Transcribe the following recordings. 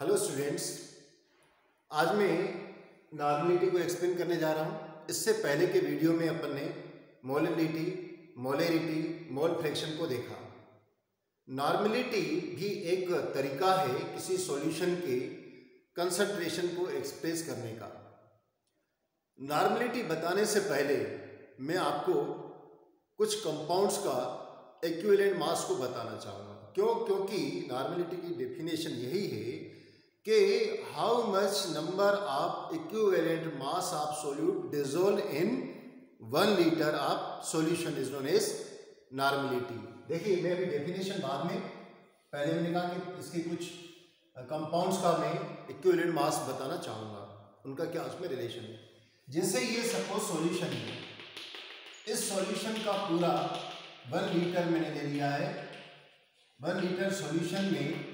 Hello students, आज मैं normality को एक्सप्लेन करने जा रहा हूँ। इससे पहले के वीडियो में अपन ने मोलिलिटी, मोलेरिटी, मोल फ्रैक्शन को देखा। नॉर्मलिटी भी एक तरीका है किसी सॉल्यूशन के कंसंट्रेशन को एक्सप्रेस करने का। नॉर्मलिटी बताने से पहले मैं आपको कुछ कंपाउंड्स का इक्विवेलेंट मास को बताना चाहूँगा। क्योंकि नॉर्मलिटी की डेफिनेशन यही है कि how much number of equivalent mass of solute dissolve in 1 litre of solution is known as normality. देखिए, मैं अभी डेफिनेशन बाद में, पहले मैंने कहा कि इसके कुछ कंपाउंड्स का मैं इक्विवेलेंट मास बताना चाहूँगा, उनका क्या उसमें रिलेशन है। जैसे ये सपोज सॉल्यूशन है, इस सॉल्यूशन का पूरा 1 लीटर मैंने ले लिया है। 1 लीटर सॉल्यूशन में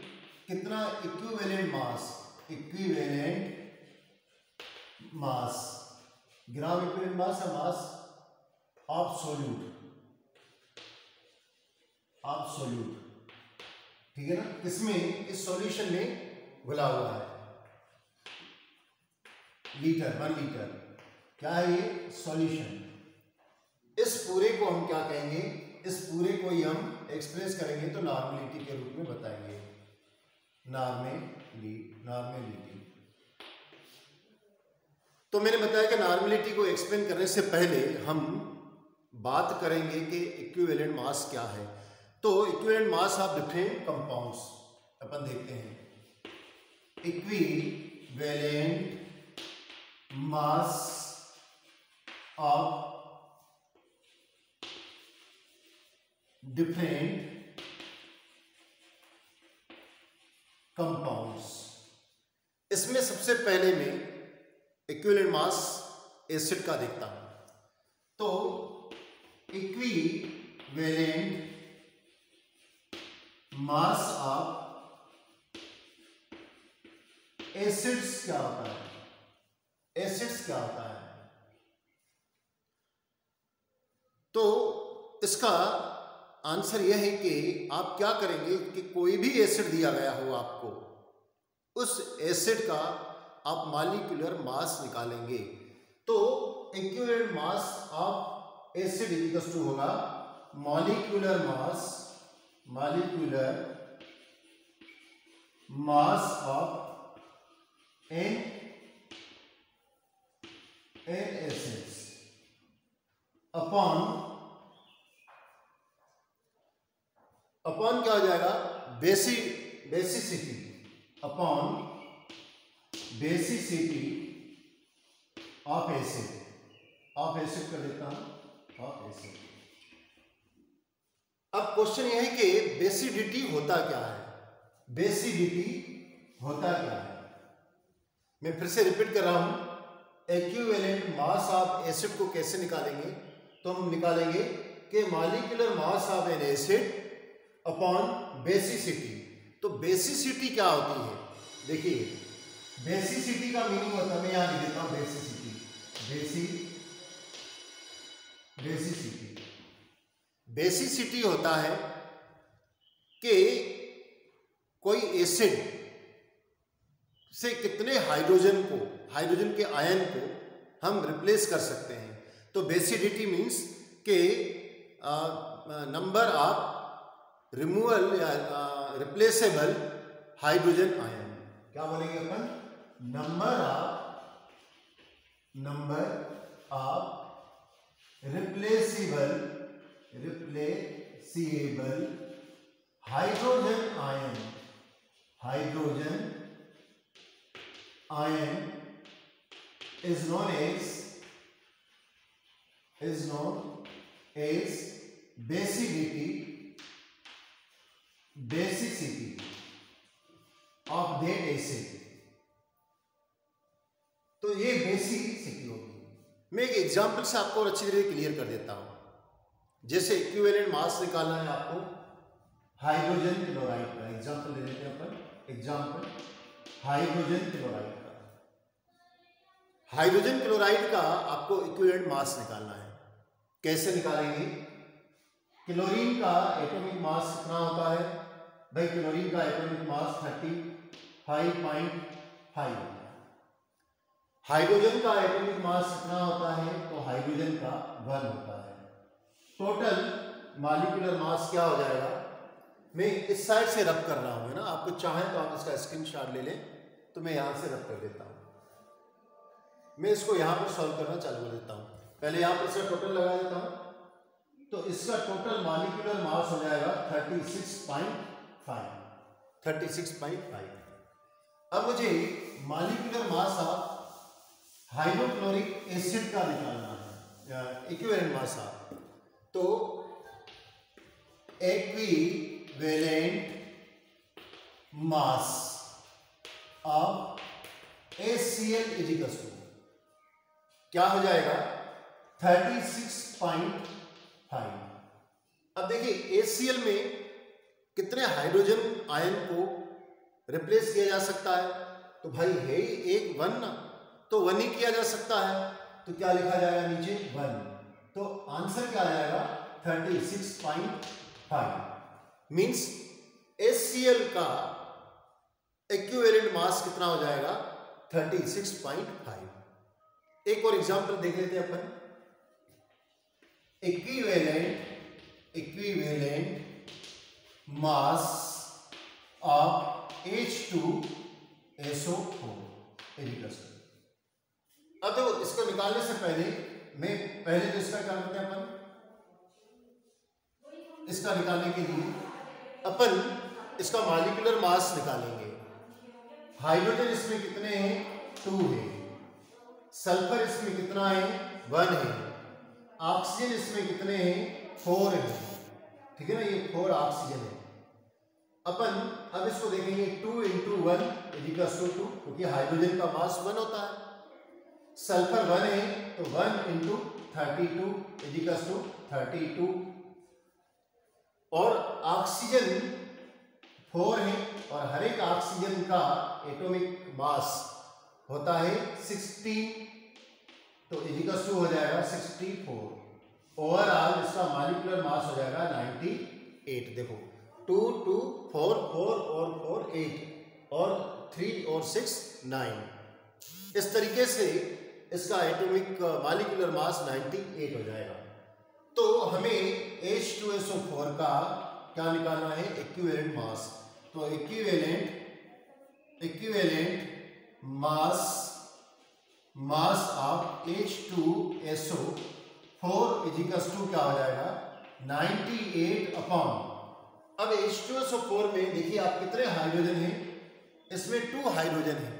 कितना इक्विवेलेंट मास, ग्राम इक्विवेलेंट मास या मास ऑफ सोल्यूट, ठीक है ना। इसमें इस सॉल्यूशन में घुला हुआ है 1 लीटर। क्या है ये? सॉल्यूशन। इस पूरे को हम क्या कहेंगे? इस पूरे को ही हम एक्सप्रेस करेंगे तो नॉर्मलिटी के रूप में बताएंगे। नॉर्मलिटी। तो मैंने बताया कि नॉर्मलिटी को एक्सप्लेन करने से पहले हम बात करेंगे कि इक्विवेलेंट मास क्या है। तो equivalent mass of different compounds अपन देखते हैं। Equivalent mass of different compounds. इसमें सबसे पहले मैं इक्विवेलेंट मास एसिड का देखता हूं। तो इक्विवेलेंट मास ऑफ एसिड्स क्या होता है? तो इसका आंसर यह है कि आप क्या करेंगे कि कोई भी एसिड दिया गया हो आपको, उस एसिड का आप मॉलिक्यूलर मास निकालेंगे। तो equivalent mass of acid equals to होगा molecular mass of n acids upon क्या हो जाएगा? Basicity upon basicity of acid कर देता हूं, ऑफ एसिड। अब क्वेश्चन यह है कि बेसिडिटी होता क्या है? मैं फिर से रिपीट कर रहा हूं। इक्विवेलेंट मास ऑफ एसिड को कैसे निकालेंगे? तो हम निकालेंगे कि molecular mass of N acid upon basicity. तो बेसिसिटी क्या होती है? देखिए, बेसिसिटी का मीनिंग होता है, मैं यहां लिख देता हूं बेसिसिटी होता है कि कोई एसिड से कितने हाइड्रोजन के आयन को हम रिप्लेस कर सकते हैं। तो बेसिडिटी मीन्स के नंबर ऑफ रिमूवल या रिप्लेसेबल हाइड्रोजन आयन। क्या बोलेंगे अपन? Number of replaceable hydrogen ion is known as basicity of that acid। तो ये बेसिसिटी होगी। मैं एक एग्जांपल से आपको और अच्छी तरह क्लियर कर देता हूं। जैसे इक्विवेलेंट मास निकालना है आपको हाइड्रोजन क्लोराइड का। एग्जांपल ले लेते हैं अपन। हाइड्रोजन क्लोराइड का आपको इक्विवेलेंट मास निकालना है। कैसे निकालेंगे? क्लोरीन का एटॉमिक मास कितना होता है? भाई क्लोरीन का एटॉमिक मास 30 5.5। हाइड्रोजन का एटॉमिक मास कितना होता है? तो हाइड्रोजन का 1 होता है। टोटल मॉलिक्यूलर मास क्या हो जाएगा? मैं इस साइड से रब कर रहा हूं, है ना, आपको चाहे तो आप इसका स्क्रीनशॉट ले लें, तो मैं यहां से रब कर देता हूं। मैं इसको यहां पर सॉल्व करना चालू कर देता हूं। पहले यहां पर इसका टोटल लगा देता हूं, तो इसका टोटल मॉलिक्यूलर मास हो जाएगा 36.5। 36.5। अब मुझे molecular mass of hydrochloric acid का निकालना है, इक्विवेलेंट मास ऑफ। तो equivalent mass of HCl is equal to क्या हो जाएगा? 36.5। अब देखिए HCl में कितने हाइड्रोजन आयन को रिप्लेस किया जा सकता है? तो भाई है ही एक 1 ना, तो 1 ही किया जा सकता है। तो क्या लिखा जाएगा नीचे? 1। तो आंसर क्या आ जाएगा? 36.5। मीन्स HCl का इक्विवेलेंट मास कितना हो जाएगा? 36.5। एक और एग्जांपल देख लेते हैं अपन। Equivalent mass of H2SO4 is. अब देखो, इसको निकालने से पहले तो इसका क्या करते हैं अपन? इसका निकालने के लिए अपन इसका मॉलिक्यूलर मास निकालेंगे। हाइड्रोजन इसमें कितने हैं? 2 है। सल्फर इसमें कितना है? 1 है। ऑक्सीजन इसमें कितने हैं? 4 है। ठीक है ना, ये 4 ऑक्सीजन है। अपन अब इसको देखेंगे 2 × 1 = 2, क्योंकि हाइड्रोजन का मास 1 होता है। सल्फर 1 है, तो 1 × 32 = 32। और ऑक्सीजन 4 है, और हर एक ऑक्सीजन का एटॉमिक मास होता है 16, तो = हो जाएगा 64। ओवरऑल इसका मॉलिक्यूलर मास हो जाएगा 98। देखो 2 2 4 4 और 4 8 और 3 और 6 9। इस तरीके से इसका एटॉमिक मॉलिक्यूलर मास 98 हो जाएगा। तो हमें H2SO4 का क्या निकालना है? इक्विवेलेंट मास। तो इक्विवेलेंट मास ऑफ H2SO4 = क्या हो जाएगा? 98 अपॉन। अब H2SO4 में देखिए आप कितने हाइड्रोजन हैं? इसमें 2 हाइड्रोजन है,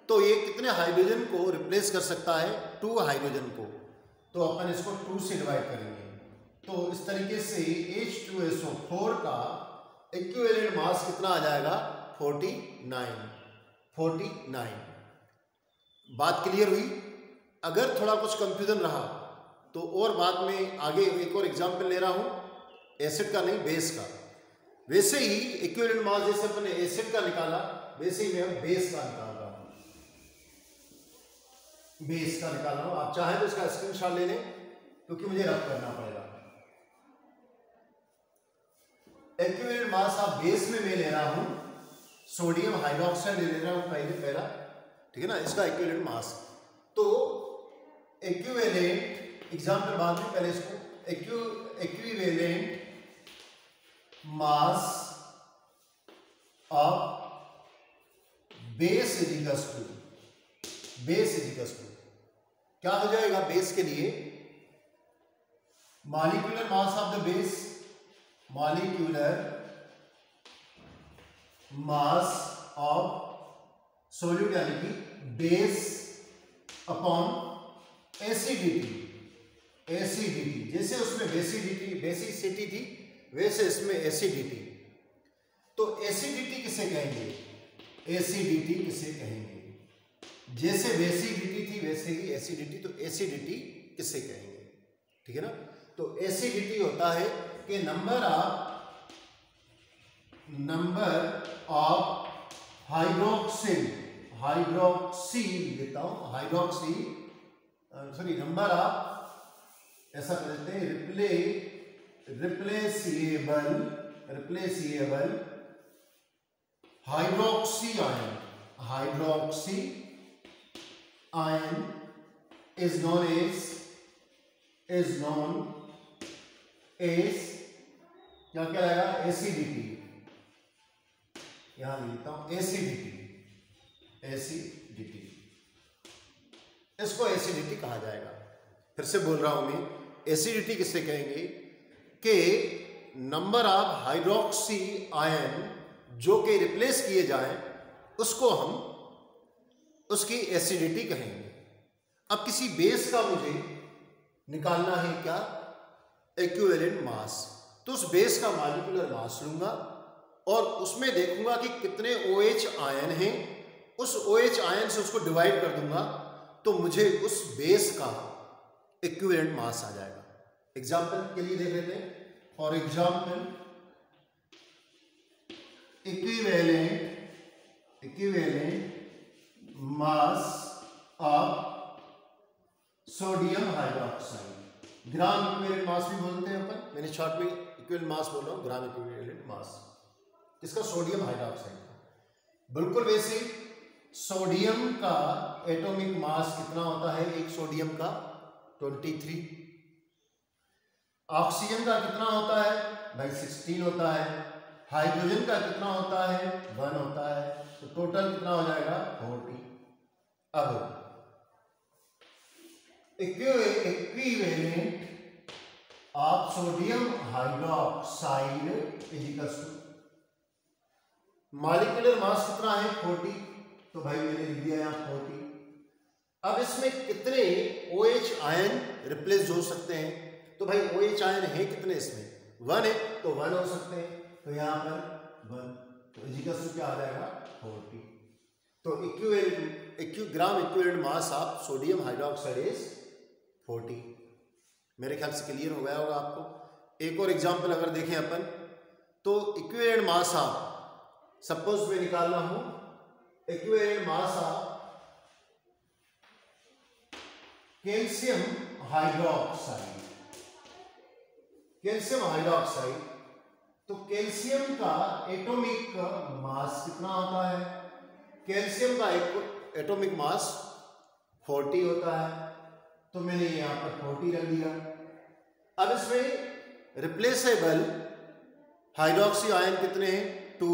तो ये कितने हाइड्रोजन को रिप्लेस कर सकता है? 2 हाइड्रोजन को। तो अपन इसको 2 से डिवाइड करेंगे। तो इस तरीके से H2SO4 का इक्विवेलेंट मास कितना आ जाएगा? 49। बात क्लियर हुई? अगर थोड़ा कुछ कंफ्यूजन रहा तो और बाद में आगे एक और एग्जांपल ले रहा हूं, एसिड का नहीं, बेस का। वैसे ही इक्विवेलेंट मास जैसे अपने एसिड का निकाला, वैसे ही मैं बेस का निकाल रहा हूं। आप चाहें तो इसका स्क्रीनशॉट ले लें, क्योंकि मुझे रब करना पड़ेगा। इक्विवेलेंट मास ऑफ बेस में मैं ले रहा हूं सोडियम हाइड्रोक्साइड ले रहा हूं पहला, ठीक है ना, इसका इक्विवेलेंट मास। तो इक्विवेलेंट एग्जांपल बाद में, पहले इसको equivalent mass of base is equal to क्या हो जाएगा? बेस के लिए molecular mass of the base, molecular mass of solute यानी कि बेस अपॉन एसिडिटी। जैसे उसमें बेसिसिटी थी, वैसे इसमें एसिडिटी। तो एसिडिटी किसे कहेंगे? जैसे बेसिडिटी थी वैसे ही एसिडिटी, तो एसिडिटी किसे कहेंगे? ठीक है ना। तो एसिडिटी होता है कि नंबर ऑफ हाइड्रोक्सी लेता हूं, नंबर ऑफ, ऐसा करते हैं, replaceable hydroxy ion is known as क्या कहलाएगा, एसिडिटी। यहां लिखता हूं एसिडिटी, इसको एसिडिटी कहा जाएगा। फिर से बोल रहा हूं मैं, एसिडिटी किससे कहेंगे कि नंबर ऑफ हाइड्रोक्सी आयन जो कि रिप्लेस किए जाएं उसको हम उसकी एसिडिटी कहेंगे। अब किसी बेस का मुझे निकालना है क्या, इक्विवेलेंट मास, तो उस बेस का मॉलिक्यूलर मास लूंगा और उसमें देखूंगा कि कितने OH आयन हैं, उस OH आयन से उसको डिवाइड कर दूंगा तो मुझे उस बेस का इक्विवेलेंट मास आ जाएगा। एग्जाम्पल के लिए देख लेते हैं। For example equivalent mass of sodium hydroxide, gram equivalent मास भी बोलते हैं अपन, मैंने शॉर्ट में इक्विवेलेंट मास बोल रहा हूं, ग्राम इक्विवेलेंट मास इसका सोडियम हाइड्रोक्साइड। बिल्कुल वैसे सोडियम का एटॉमिक मास कितना होता है, एक सोडियम का 23, ऑक्सीजन का कितना होता है भाई 16 होता है, हाइड्रोजन का कितना होता है 1 होता है, तो टोटल कितना हो जाएगा 40। अब equivalent of sodium hydroxide is equals to molecular mass कितना है 40, तो भाई मैंने लिख दिया यहां 40। अब इसमें कितने OH आयन रिप्लेस हो सकते हैं, तो भाई OH आयन है कितने इसमें 1 है, तो 1 हो सकते हैं, तो यहां पर 1, तो इजिकल्स टू क्या आ जाएगा 40। तो ग्राम equivalent mass of sodium hydroxide is 40। मेरे ख्याल से क्लियर हो गया होगा आपको। एक और एग्जांपल अगर देखें अपन, तो इक्विवेलेंट मास ऑफ, सपोज मैं निकाल रहा हूं equivalent mass of calcium hydroxide, तो कैल्शियम का एटॉमिक मास कितना होता है, कैल्शियम का एटॉमिक मास 40 होता है, तो मैंने यहां पर 40 रख दिया। अब इसमें रिप्लेसेबल हाइड्रोक्सी आयन कितने हैं 2,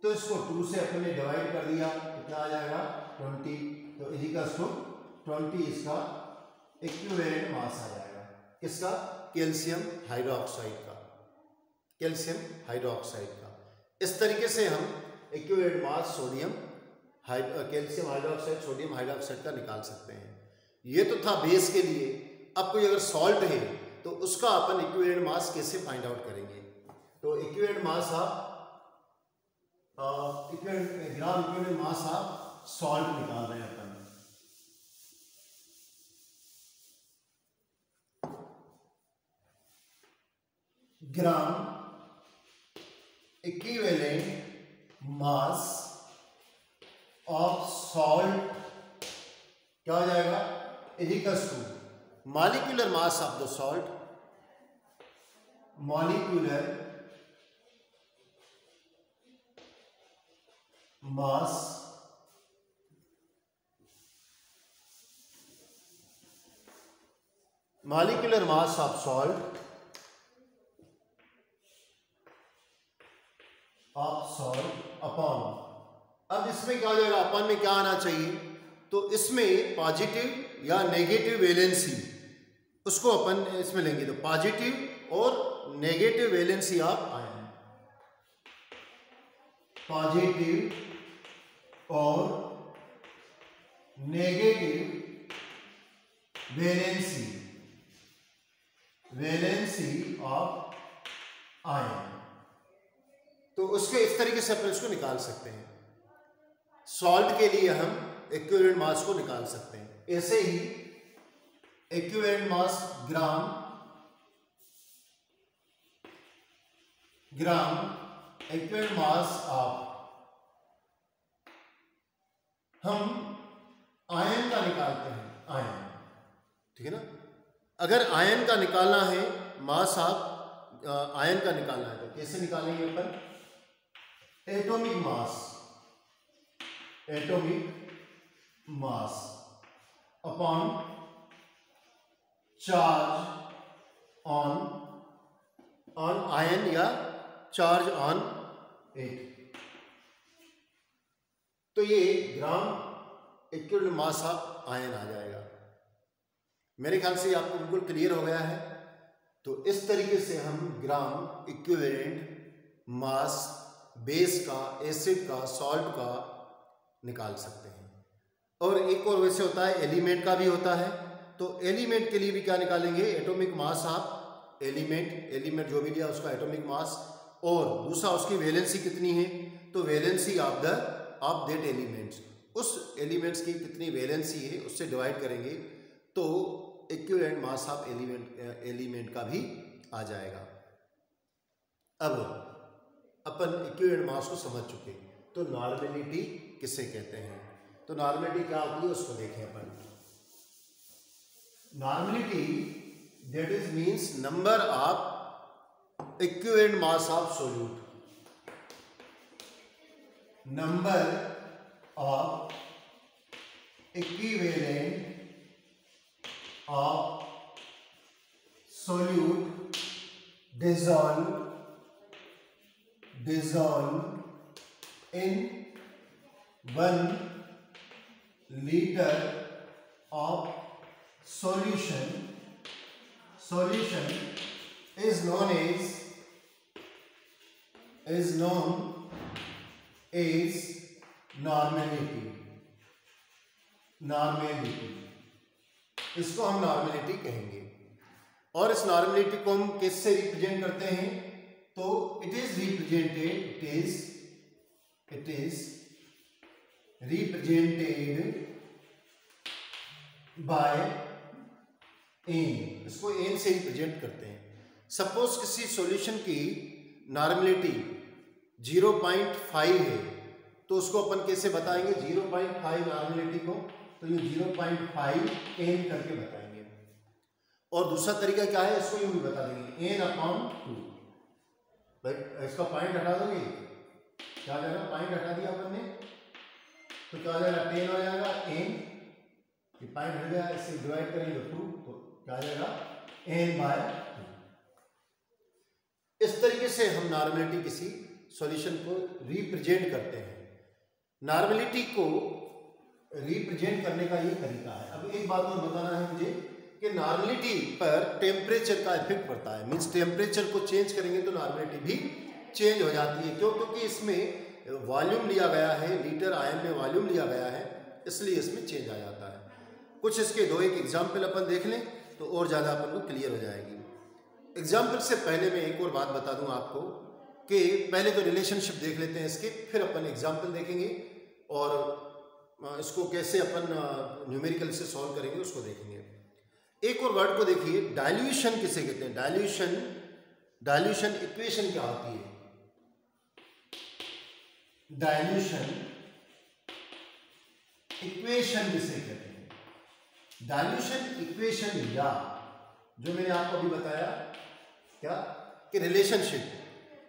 तो इसको 2 से अपन ने डिवाइड कर दिया, कितना आ जाएगा 20, तो इजिकल्स टू 20 इसका इक्विवेलेंट मास आ जाएगा, किसका, कैल्शियम हाइड्रोक्साइड का, इस तरीके से हम equivalent mass calcium hydroxide sodium hydroxide का निकाल सकते हैं। ये तो था बेस के लिए। अब कोई अगर सॉल्ट है तो उसका अपन इक्विवेलेंट मास कैसे फाइंड आउट करेंगे, तो equivalent mass of gram equivalent mass of salt निकाल रहे हैं अपन। Gram equivalent mass of salt क्या हो जाएगा, equals to molecular mass of the salt, molecular mass of salt upon, अब इसमें क्या हो जाएगा, अपॉन में क्या आना चाहिए, तो इसमें पॉजिटिव या नेगेटिव वैलेंसी उसको अपन इसमें लेंगे, तो पॉजिटिव और negative valency of ion, positive और नेगेटिव वैलेंसी ऑफ आयन, तो उसके इस तरीके से अपन इसको निकाल सकते हैं। सॉल्ट के लिए हम इक्विवेलेंट मास को निकाल सकते हैं। ऐसे ही equivalent mass gram equivalent mass of, हम आयन का निकालते हैं, आयन, ठीक है ना। अगर आयन का निकालना है, मास ऑफ आयन का निकालना है, तो कैसे निकालेंगे अपन, atomic mass upon charge on ion या चार्ज ऑन एट। तो ये gram equivalent mass of ion आ जाएगा। मेरे ख्याल से आपको बिल्कुल क्लियर हो गया है। तो इस तरीके से हम ग्राम इक्विवेलेंट मास बेस का, एसिड का, सॉल्ट का निकाल सकते हैं। और एक और वैसे होता है, एलिमेंट का भी होता है। तो एलिमेंट के लिए भी क्या निकालेंगे, एटॉमिक मास ऑफ एलिमेंट जो भी लिया उसका एटॉमिक मास, और दूसरा उसकी वैलेंसी कितनी है, तो वैलेंसी ऑफ दैट एलिमेंट्स, उस एलिमेंट्स की कितनी वैलेंसी है उससे डिवाइड करेंगे तो इक्विवेलेंट मास ऑफ एलिमेंट का भी आ जाएगा। अब अपन इक्विवेलेंट मास को समझ चुके, तो नॉर्मेलिटी किसे कहते हैं, तो नॉर्मेलिटी क्या होती है उसको देखें अपन। Normality that is means number of equivalent mass of solute, number of equivalent of solute dissolved in 1 liter of solution is known as normality। इसको हम नॉर्मेलिटी कहेंगे। और इस नॉर्मेलिटी को हम किससे रिप्रेजेंट करते हैं, तो it is represented by N. इसको एन से रिप्रेजेंट करते हैं। सपोज किसी सॉल्यूशन की नॉर्मेलिटी 0.5 है तो उसको अपन कैसे बताएंगे, 0.5 नॉर्मेलिटी को, तो ये 0.5 एन करके बताएंगे। और दूसरा तरीका क्या है, इसको यूं भी बता देंगे n/2। भाई इसका पॉइंट हटा दोगे, क्या आ जाएगा, पॉइंट हटा दिया अपन ने तो क्या आ जाएगा, 10 हो जाएगा n, ये पॉइंट हट गया, इससे डिवाइड करेंगे 2 तो क्या आ जाएगा n/2। इस तरीके से हम नॉर्मेलिटी किसी सॉल्यूशन को रिप्रेजेंट करते हैं। नॉर्मेलिटी को रिप्रेजेंट करने का ये तरीका है। अब एक बात और बताना है मुझे कि नॉर्मेलिटी पर टेम्परेचर का इफेक्ट पड़ता है। मींस टेम्परेचर को चेंज करेंगे तो नॉर्मेलिटी भी चेंज हो जाती है। क्यों, क्योंकि इसमें वॉल्यूम लिया गया है, लीटर आयन में वॉल्यूम लिया गया है, इसलिए इसमें चेंज आ जाता है। कुछ इसके दो एक एग्जाम्पल अपन देख लें तो और ज़्यादा अपन को क्लियर हो जाएगी। एग्जाम्पल से पहले मैं एक और बात बता दूँ आपको कि पहले तो रिलेशनशिप देख लेते हैं इसके, फिर अपन एग्जाम्पल देखेंगे और इसको कैसे अपन न्यूमेरिकल से सॉल्व करेंगे उसको देखेंगे। एक और वर्ड को देखिए, डाइल्यूशन किसे कहते हैं, डाइल्यूशन इक्वेशन क्या होती है, डाइल्यूशन इक्वेशन किसे कहते हैं। डाइल्यूशन इक्वेशन या जो मैंने आपको अभी बताया क्या कि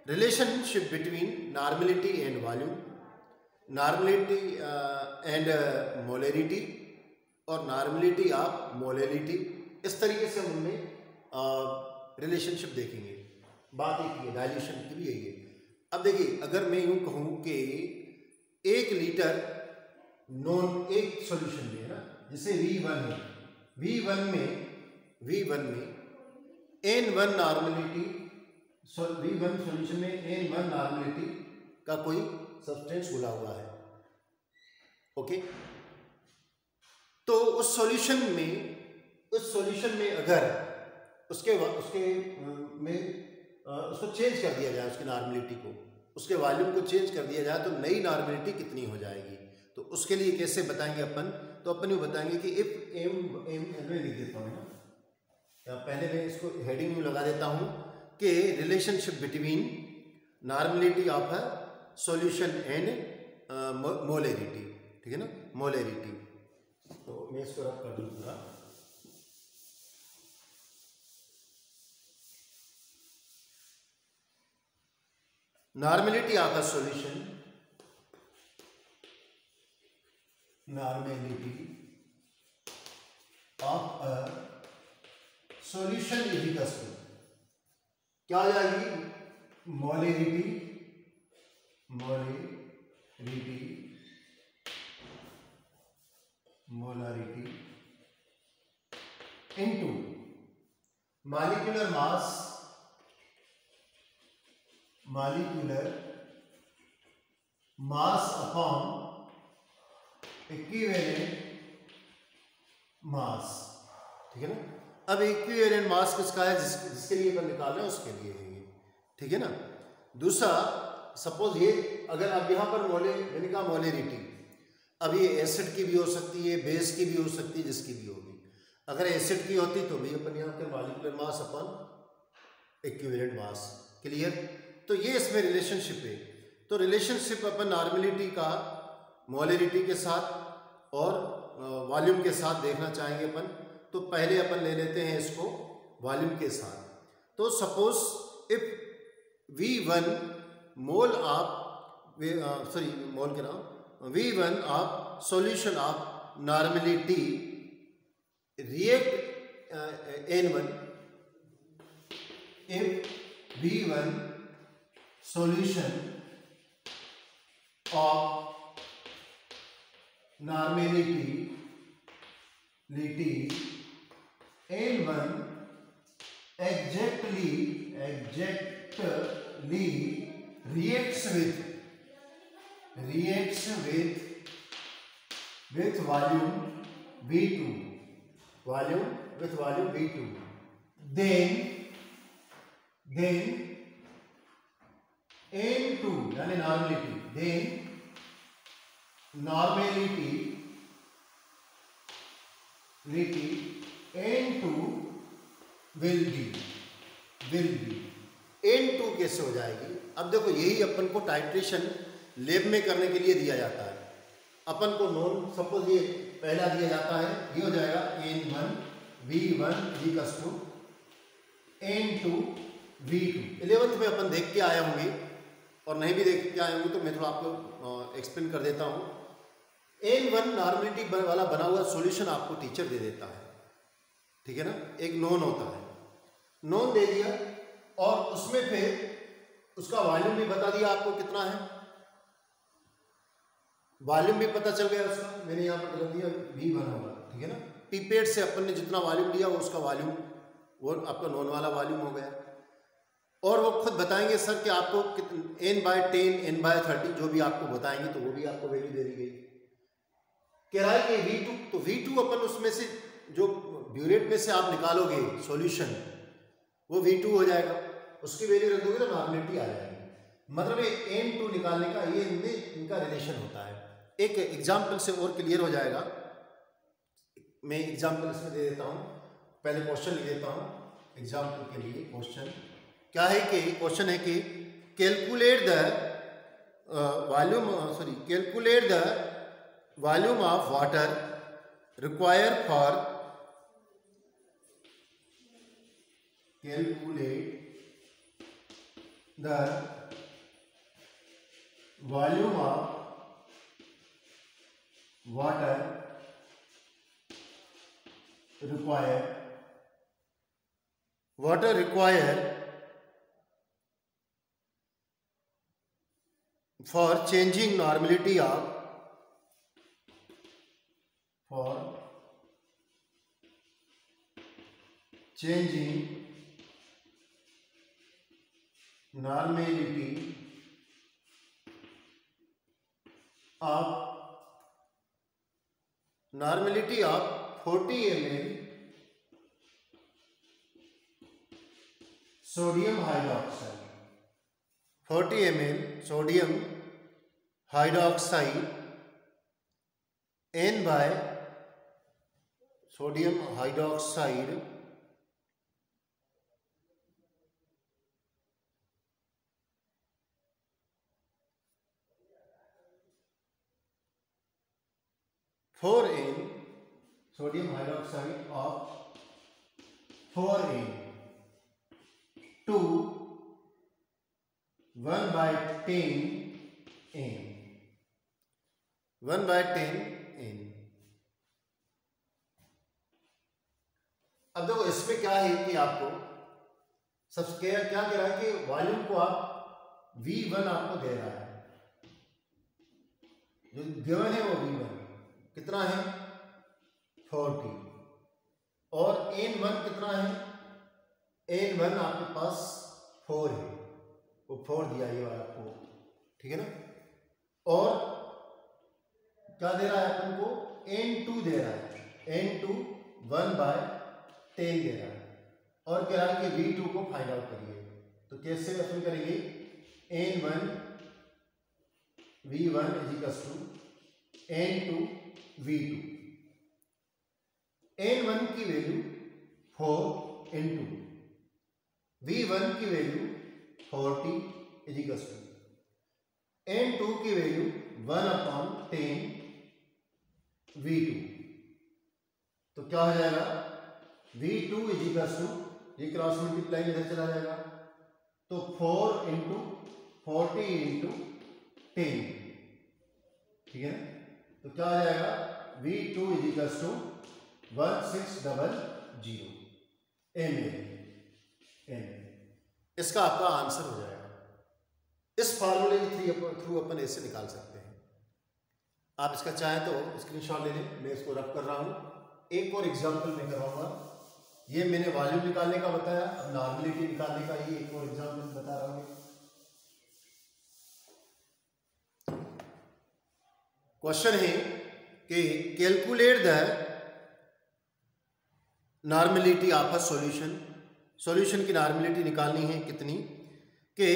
relationship between normality and volume, normality and molarity और नॉर्मेलिटी ऑफ मोलरिटी, इस तरीके से हम उनमें रिलेशनशिप देखेंगे। बात एक ही है, डाइल्यूशन की भी यही है। अब देखिए, अगर मैं यूं कहूं कि 1 लीटर एक सॉल्यूशन में है ना, जैसे V1 है, V1 में N1 नॉर्मेलिटी, V1 सॉल्यूशन में N1 नॉर्मेलिटी का कोई सब्सटेंस घुला हुआ है, ओके। तो उस सॉल्यूशन में अगर उसको चेंज कर दिया जाए, उसकी नॉर्मेलिटी को, उसके वॉल्यूम को चेंज कर दिया जाए तो नई नॉर्मेलिटी कितनी हो जाएगी। तो उसके लिए कैसे बताएंगे अपन, तो अपन ये बताएंगे कि इफ मैं लिख देता हूँ ना, पहले मैं इसको हेडिंग में लगा देता हूँ कि relationship between normality of a solution and molarity, ठीक है ना, मोलरिटी। तो मैं इसको रख कर दूंगा। Normality of a solution normality of a solution is equal to क्या आ जाएगी, molarity into molecular mass upon equivalent mass. ठीक है ना। अब इक्विवेलेंट मास किसका है, जिसके लिए अपन निकाल रहे हैं उसके लिए है ये। ठीक है ना। दूसरा, सपोज ये अगर अब यहाँ पर मैंने कहा मोलरिटी, अब ये एसिड की भी हो सकती है, बेस की भी हो सकती है, जिसकी भी होगी। अगर एसिड की होती तो भी अपन यहाँ पे मॉलिक्यूलर मास अपन इक्विवेलेंट मास। क्लियर। तो ये इसमें रिलेशनशिप है। तो रिलेशनशिप अपन नॉर्मेलिटी का मोलरिटी के साथ और वॉल्यूम के साथ देखना चाहेंगे अपन। तो पहले अपन ले लेते हैं इसको वॉल्यूम के साथ। तो suppose if V1 mole of mole के नाम V1 of solution of normality react N1 if V1 solution of normality N1 exactly reacts with volume V2, then N2 यानी normality N2 will be N2 कैसे हो जाएगी। अब देखो यही अपन को टाइट्रेशन लैब में करने के लिए दिया जाता है। अपन को नॉन सपोज ये पहला दिया जाता है, ये हो जाएगा N1 V1 equals to N2 V2। 11th में अपन देख के आए होंगे और नहीं भी देख के आए होंगे तो मैं थोड़ा आपको एक्सप्लेन कर देता हूँ। N1 नॉर्मेलिटी वाला बना हुआ सॉल्यूशन आपको टीचर दे देता है। ठीक है ना। एक नोन होता है, नोन दे दिया और उसमें फिर उसका वॉल्यूम भी बता दिया आपको कितना है, वॉल्यूम भी पता चल गया उसका। मैंने यहाँ पर लिख दिया V1 होगा। ठीक है ना। पीपेट से अपन ने जितना वॉल्यूम दिया वो उसका वॉल्यूम, वो आपका नॉन वाला वॉल्यूम हो गया। और वो खुद बताएंगे सर कि आपको N/10 N/30 जो भी आपको बताएंगे तो वो भी आपको वैल्यू दे दी गई। कह रहा है कि V2, तो V2 अपन उसमें से जो ब्यूरेट में से आप निकालोगे सॉल्यूशन वो V2 हो जाएगा, उसकी वैल्यू रख दोगे तो नॉर्मेलिटी आ जाएगी। मतलब ये N2 निकालने का ये इनका रिलेशन होता है। एक एग्जाम्पल से और क्लियर हो जाएगा। मैं एग्जाम्पल इसमें दे देता हूँ, पहले क्वेश्चन लिख देता हूँ एग्जाम्पल के लिए। क्वेश्चन क्या है कि क्वेश्चन है कि calculate the volume of water require for volume of water required for changing normality of normality of 40 ml sodium hydroxide, 40 ml sodium hydroxide N by sodium hydroxide sodium hydroxide of 4N to 1/10 N N. अब देखो इसमें क्या है कि आपको सब क्या कह रहा है कि वॉल्यूम को आप V1 आपको दे रहा है, जो गिवन है वो V1 कितना है 40, और N1 कितना है, N1 आपके पास 4 है, वो 4 दिया ये वाला 4, ठीक है ना। और क्या दे रहा है अपन को, N2 दे रहा है, N2 1/10 दे रहा है, और कह रहा है कि V2 को फाइंड आउट करिए। तो कैसे अपन करेंगे, N1 V1 = N2 V2। N1 की वैल्यू 4 into V1 की वैल्यू 40 = N2 की वैल्यू 1/10 V2। तो क्या हो जाएगा, V2 = ये क्रॉस मल्टीप्लाई इधर चला जाएगा, तो 4 into 40 into 10, ठीक है ना। तो क्या हो जाएगा, V2 = 1600 mA। इसका आपका आंसर हो जाएगा। इस फार्मूले के थ्रू अपन ऐसे निकाल सकते हैं। आप इसका चाहें तो स्क्रीनशॉट ले लें, मैं इसको रब कर रहा हूं। एक और एग्जांपल मैं करवाऊंगा। ये मैंने वॉल्यूम निकालने का बताया, अब नॉर्मलिटी निकालने का ही एक और एग्जांपल बता रहा हूं। क्वेश्चन है कि calculate the normality of a solution की नॉर्मलिटी निकालनी है कितनी, कि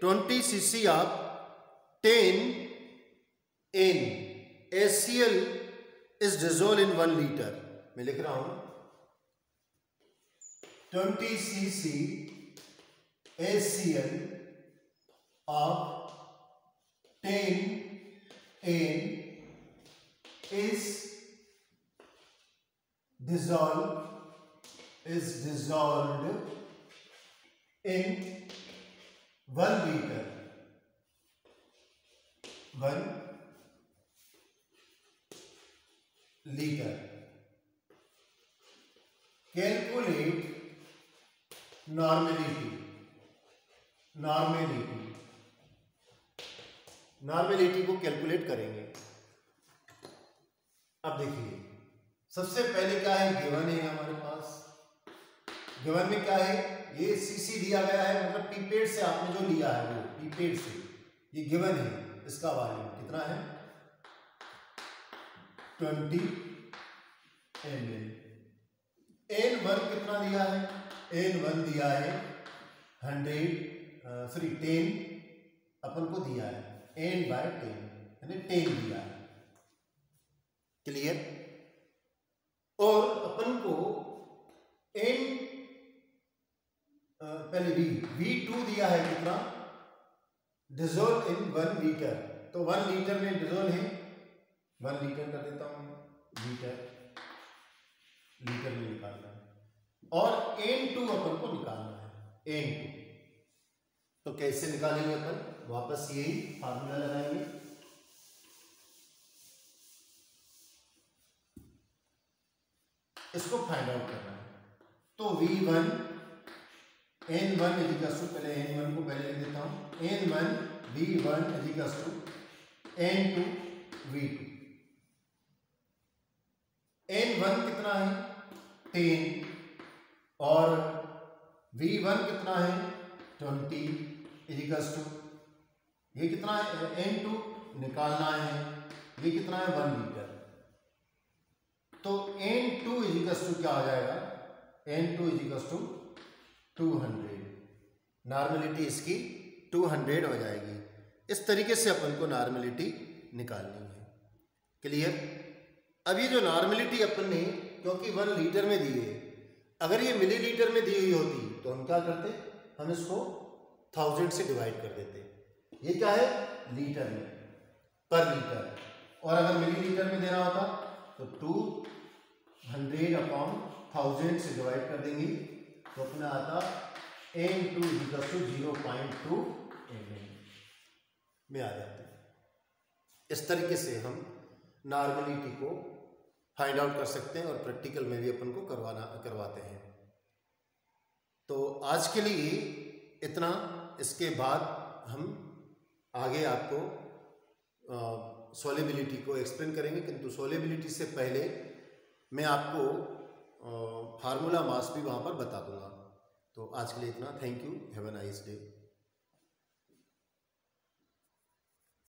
20 cc of 10 N HCl is dissolved in 1 liter। मैं लिख रहा हूं 20 cc HCl of 10 N is dissolved in 1 liter। 1 liter। Calculate normality को कैलकुलेट करेंगे। अब देखिए सबसे पहले क्या है, गिवन है हमारे पास। गिवन में क्या है, ये सीसी दिया गया है, मतलब पीपेट से आपने जो लिया है वो पीपेट से, ये गिवन है। इसका वॉल्यूम कितना है 20 ml। N1 कितना दिया है, N1 दिया है 10 अपन को दिया है, N/10 यानी 10 दिया है, क्लियर। और अपन को N पहले V2 दिया है कितना, डिजोल्व इन 1 लीटर। तो 1 लीटर में डिजोल्व है, 1 लीटर कर देता हूं, लीटर में निकालना है। और N2 अपन को निकालना है, N2। तो कैसे निकालेंगे अपन, वापस यही फार्मूला लगाएंगे। इसको फाइंड आउट करना है। तो V1 N1 पहले N1 को पहले लिख देता हूं, N1 V1 N2 V2। N1 कितना है 10 और V1 कितना है 20 ये कितना है N2 निकालना है, ये कितना है 1 लीटर। तो N2 क्या हो जाएगा, N2 200। नॉर्मलिटी इसकी 200 हो जाएगी। इस तरीके से अपन को नॉर्मलिटी निकालनी है, क्लियर। अब ये जो नॉर्मलिटी अपन ने, क्योंकि 1 लीटर में दी है, अगर ये मिलीलीटर में दी हुई होती तो हम क्या करते, हम इसको 1000 से डिवाइड कर देते। ये क्या है लीटर में, पर लीटर। और अगर मिलीलीटर में देना होता तो 200/1000 से डिवाइड कर देंगे, तो अपना आता N2 0.2 ml में आ जाते हैं। इस तरीके से हम नॉर्मेलिटी को फाइंड आउट कर सकते हैं और प्रैक्टिकल में भी अपन को करवाते हैं। तो आज के लिए इतना। इसके बाद हम आगे आपको सॉल्युबिलिटी को एक्सप्लेन करेंगे, किंतु सॉल्युबिलिटी से पहले मैं आपको फार्मूला मास भी वहाँ पर बता दूंगा। तो आज के लिए इतना। Thank you. Have a nice day.